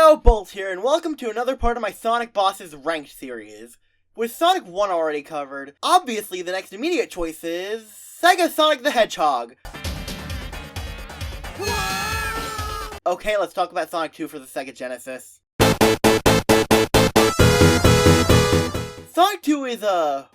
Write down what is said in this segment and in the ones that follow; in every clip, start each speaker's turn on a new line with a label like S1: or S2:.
S1: Yo, Bolt here, and welcome to another part of my Sonic Bosses Ranked series. With Sonic 1 already covered, obviously the next immediate choice is Sonic the Hedgehog. Okay, let's talk about Sonic 2 for the Sega Genesis. Sonic 2 is a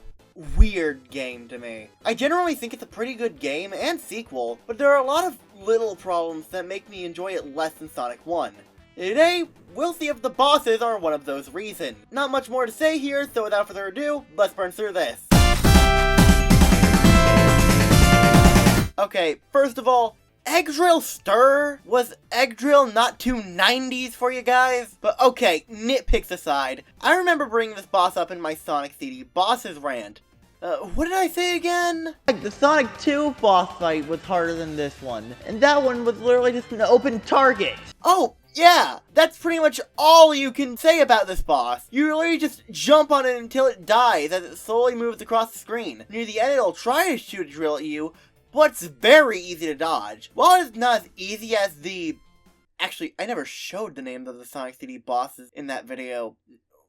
S1: weird game to me. I generally think it's a pretty good game and sequel, but there are a lot of little problems that make me enjoy it less than Sonic 1. Today, we'll see if the bosses are one of those reasons. Not much more to say here, so without further ado, let's burn through this. Okay, first of all, Egg Drill Stir? Was Egg Drill not too 90s for you guys? But okay, nitpicks aside, I remember bringing this boss up in my Sonic CD Bosses rant. What did I say again?
S2: The Sonic 2 boss fight was harder than this one, and that one was literally just an open target.
S1: Oh, yeah, that's pretty much all you can say about this boss. You literally just jump on it until it dies as it slowly moves across the screen. Near the end it'll try to shoot a drill at you, but it's very easy to dodge. While it's not as easy as the... Actually, I never showed the names of the Sonic CD bosses in that video.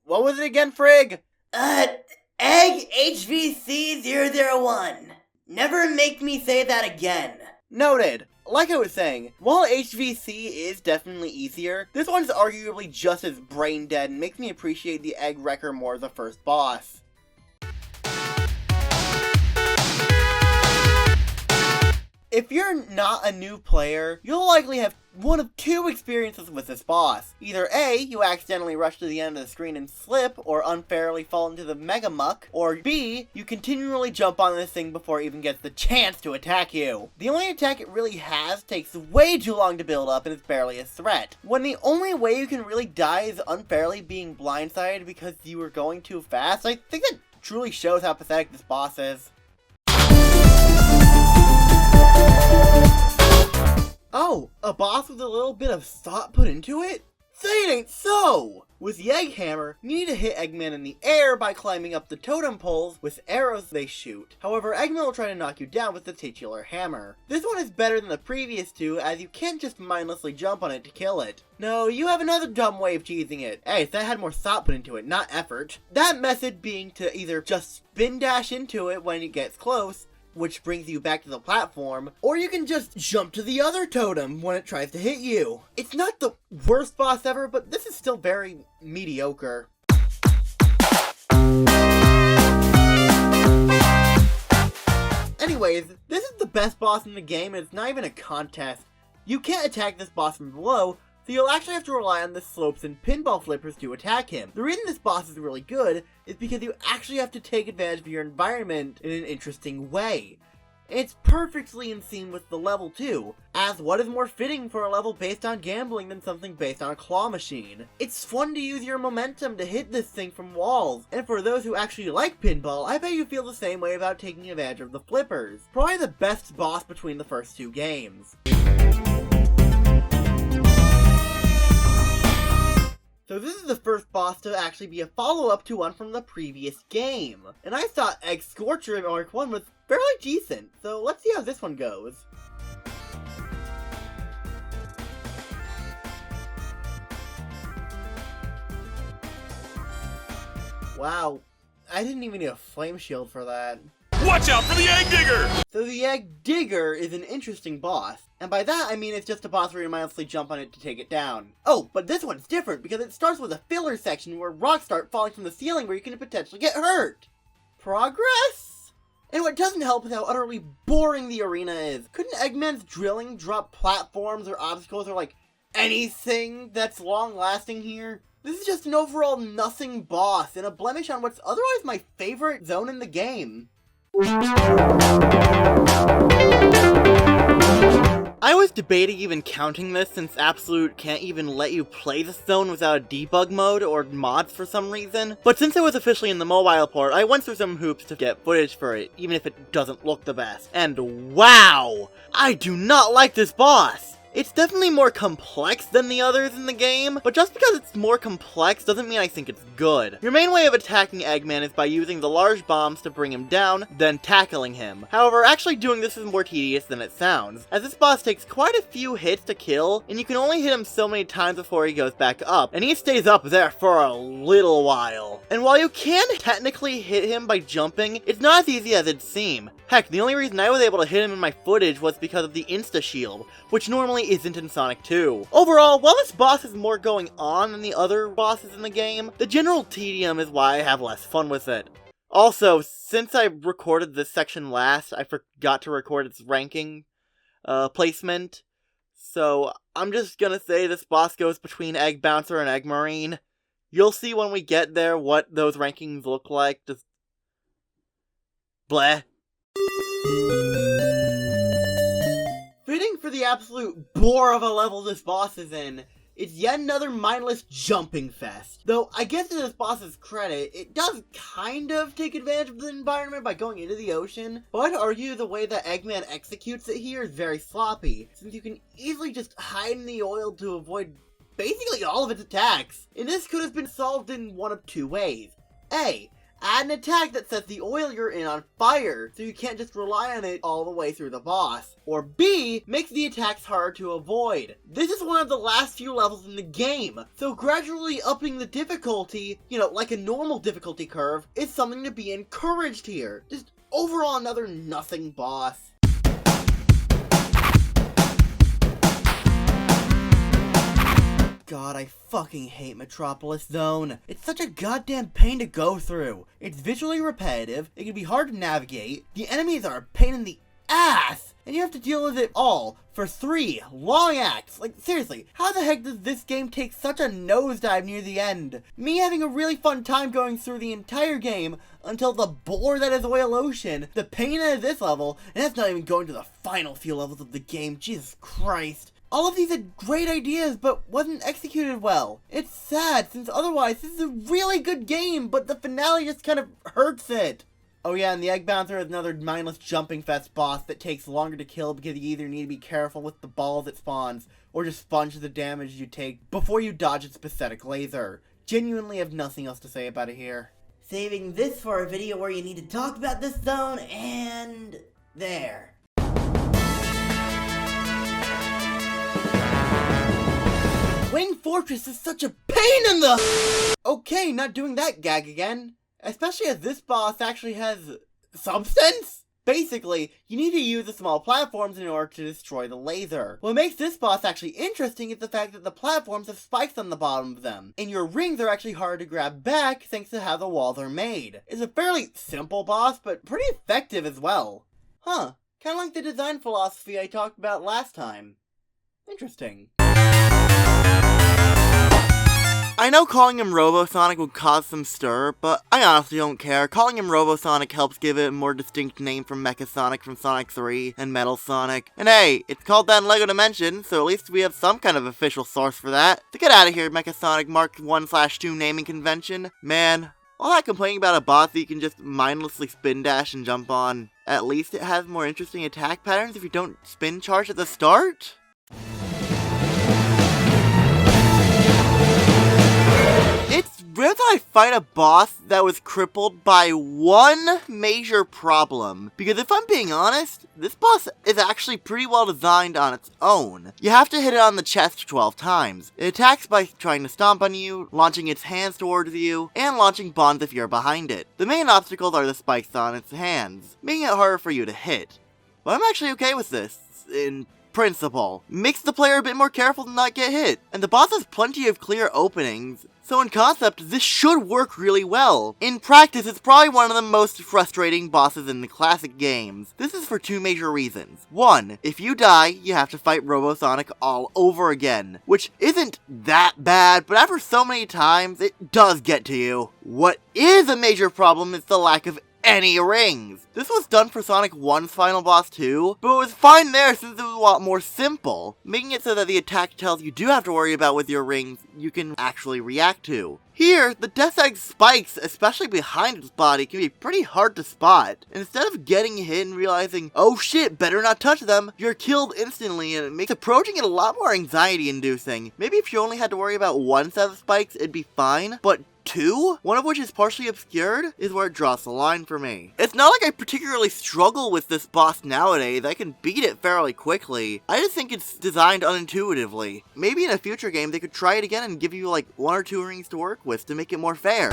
S1: What was it again, Frig?
S3: Egg HVC001. Never make me say that again.
S1: Noted. Like I was saying, while HVC is definitely easier, this one's arguably just as brain dead and makes me appreciate the Egg Wrecker more as a first boss. If you're not a new player, you'll likely have one of two experiences with this boss. Either A, you accidentally rush to the end of the screen and slip, or unfairly fall into the Mega Muck, or B, you continually jump on this thing before it even gets the chance to attack you. The only attack it really has takes way too long to build up and is barely a threat. When the only way you can really die is unfairly being blindsided because you were going too fast, I think that truly shows how pathetic this boss is. Oh, a boss with a little bit of thought put into it? Say it ain't so! With the Egg Hammer, you need to hit Eggman in the air by climbing up the totem poles with arrows they shoot. However, Eggman will try to knock you down with the titular hammer. This one is better than the previous two, as you can't just mindlessly jump on it to kill it. No, you have another dumb way of cheesing it. Hey, that had more thought put into it, not effort. That method being to either just spin dash into it when it gets close, which brings you back to the platform, or you can just jump to the other totem when it tries to hit you. It's not the worst boss ever, but this is still very mediocre. Anyways, this is the best boss in the game, and it's not even a contest. You can't attack this boss from below, so you'll actually have to rely on the slopes and pinball flippers to attack him. The reason this boss is really good is because you actually have to take advantage of your environment in an interesting way. It's perfectly in scene with the level too, as what is more fitting for a level based on gambling than something based on a claw machine. It's fun to use your momentum to hit this thing from walls, and for those who actually like pinball, I bet you feel the same way about taking advantage of the flippers. Probably the best boss between the first two games. So this is the first boss to actually be a follow-up to one from the previous game. And I thought Egg Scorcher in Arc 1 was fairly decent, so let's see how this one goes. Wow, I didn't even need a flame shield for that.
S4: Watch out for the Egg Digger!
S1: So the Egg Digger is an interesting boss. And by that, I mean it's just a boss where you mindlessly jump on it to take it down. Oh, but this one's different because it starts with a filler section where rocks start falling from the ceiling where you can potentially get hurt. Progress? And what doesn't help is how utterly boring the arena is. Couldn't Eggman's drilling drop platforms or obstacles or like anything that's long-lasting here? This is just an overall nothing boss and a blemish on what's otherwise my favorite zone in the game. I was debating even counting this since Absolute can't even let you play this zone without a debug mode or mods for some reason, but since it was officially in the mobile port, I went through some hoops to get footage for it, even if it doesn't look the best. And wow! I do not like this boss! It's definitely more complex than the others in the game, but just because it's more complex doesn't mean I think it's good. Your main way of attacking Eggman is by using the large bombs to bring him down, then tackling him. However, actually doing this is more tedious than it sounds, as this boss takes quite a few hits to kill, and you can only hit him so many times before he goes back up, and he stays up there for a little while. And while you can technically hit him by jumping, it's not as easy as it'd seem. Heck, the only reason I was able to hit him in my footage was because of the insta-shield, which normally isn't in Sonic 2. Overall, while this boss has more going on than the other bosses in the game, the general tedium is why I have less fun with it. Also, since I recorded this section last, I forgot to record its ranking placement, so I'm just gonna say this boss goes between Egg Bouncer and Egg Marine. You'll see when we get there what those rankings look like, just bleh. Fitting for the absolute bore of a level this boss is in, it's yet another mindless jumping fest. Though, I guess to this boss's credit, it does kind of take advantage of the environment by going into the ocean, but I'd argue the way that Eggman executes it here is very sloppy, since you can easily just hide in the oil to avoid basically all of its attacks. And this could have been solved in one of two ways. A, add an attack that sets the oil you're in on fire, so you can't just rely on it all the way through the boss. Or B, makes the attacks harder to avoid. This is one of the last few levels in the game, so gradually upping the difficulty, like a normal difficulty curve, is something to be encouraged here. Just overall another nothing boss. God, I fucking hate Metropolis Zone. It's such a goddamn pain to go through. It's visually repetitive, it can be hard to navigate, the enemies are a pain in the ass, and you have to deal with it all for 3 long acts. Like, seriously, how the heck does this game take such a nosedive near the end? Me having a really fun time going through the entire game until the bore that is Oil Ocean, the pain that is this level, and that's not even going to the final few levels of the game, Jesus Christ. All of these had great ideas, but wasn't executed well. It's sad, since otherwise this is a really good game, but the finale just kind of hurts it. Oh yeah, and the Egg Bouncer is another mindless jumping fest boss that takes longer to kill because you either need to be careful with the balls it spawns, or just sponge the damage you take before you dodge its pathetic laser. Genuinely have nothing else to say about it here.
S3: Saving this for a video where you need to talk about this zone, and there.
S1: Wing Fortress is such a pain in the... Okay, not doing that gag again. Especially as this boss actually has substance? Basically, you need to use the small platforms in order to destroy the laser. What makes this boss actually interesting is the fact that the platforms have spikes on the bottom of them, and your rings are actually hard to grab back thanks to how the walls are made. It's a fairly simple boss, but pretty effective as well. Huh, kinda like the design philosophy I talked about last time. Interesting. I know calling him Robo-Sonic would cause some stir, but I honestly don't care. Calling him Robo-Sonic helps give it a more distinct name from Mecha Sonic from Sonic 3 and Metal Sonic. And hey, it's called that in LEGO Dimension, so at least we have some kind of official source for that. So get out of here, Mecha Sonic Mark 1/2 naming convention. Man, all that complaining about a boss that you can just mindlessly spin dash and jump on, at least it has more interesting attack patterns if you don't spin charge at the start? It's rare that I fight a boss that was crippled by one major problem, because if I'm being honest, this boss is actually pretty well designed on its own. You have to hit it on the chest 12 times. It attacks by trying to stomp on you, launching its hands towards you, and launching bombs if you're behind it. The main obstacles are the spikes on its hands, making it harder for you to hit. But I'm actually okay with this, in principle. Makes the player a bit more careful to not get hit, and the boss has plenty of clear openings. So in concept, this should work really well. In practice, it's probably one of the most frustrating bosses in the classic games. This is for 2 major reasons. 1, if you die, you have to fight Robo-Sonic all over again, which isn't that bad, but after so many times, it does get to you. What is a major problem is the lack of any rings. This was done for Sonic 1's final boss too, but it was fine there since it was a lot more simple, making it so that the attack details you do have to worry about with your rings you can actually react to. Here, the Death Egg spikes, especially behind its body, can be pretty hard to spot. And instead of getting hit and realizing, oh shit, better not touch them, you're killed instantly, and it makes approaching it a lot more anxiety-inducing. Maybe if you only had to worry about one set of spikes, it'd be fine, but two, one of which is partially obscured, is where it draws the line for me. It's not like I particularly struggle with this boss nowadays. I can beat it fairly quickly. I just think it's designed unintuitively. Maybe in a future game they could try it again and give you like 1 or 2 rings to work with to make it more fair.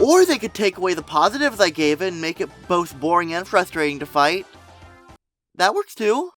S1: Or they could take away the positives I gave it and make it both boring and frustrating to fight. That works too.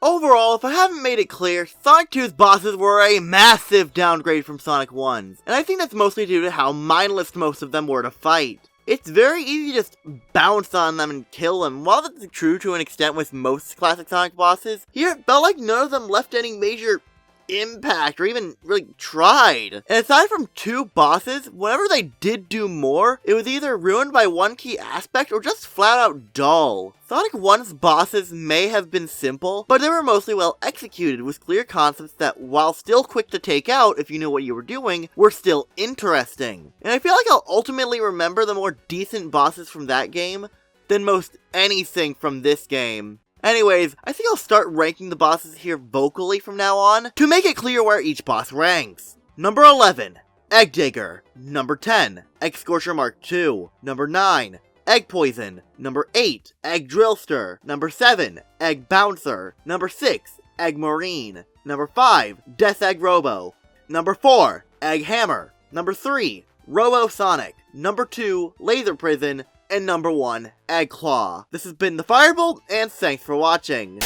S1: Overall, if I haven't made it clear, Sonic 2's bosses were a massive downgrade from Sonic 1's, and I think that's mostly due to how mindless most of them were to fight. It's very easy to just bounce on them and kill them. While that's true to an extent with most classic Sonic bosses, here it felt like none of them left any major impact or even really tried. And aside from 2 bosses, whenever they did do more, it was either ruined by one key aspect or just flat out dull. Sonic 1's bosses may have been simple, but they were mostly well executed with clear concepts that, while still quick to take out if you knew what you were doing, were still interesting. And I feel like I'll ultimately remember the more decent bosses from that game than most anything from this game. Anyways, I think I'll start ranking the bosses here vocally from now on, to make it clear where each boss ranks. Number 11, Egg Digger. Number 10, Egg Scorcher Mark II. Number 9, Egg Poison. Number 8, Egg Drillster. Number 7, Egg Bouncer. Number 6, Egg Marine. Number 5, Death Egg Robo. Number 4, Egg Hammer. Number 3, Robo Sonic. Number 2, Laser Prison. And number 1, Egg Claw. This has been the Firebolt, and thanks for watching.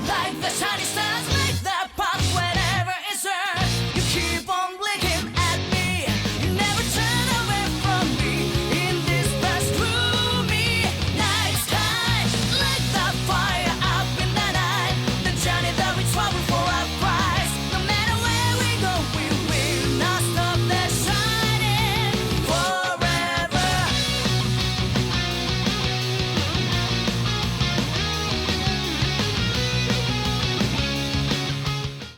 S5: Like the shiny star.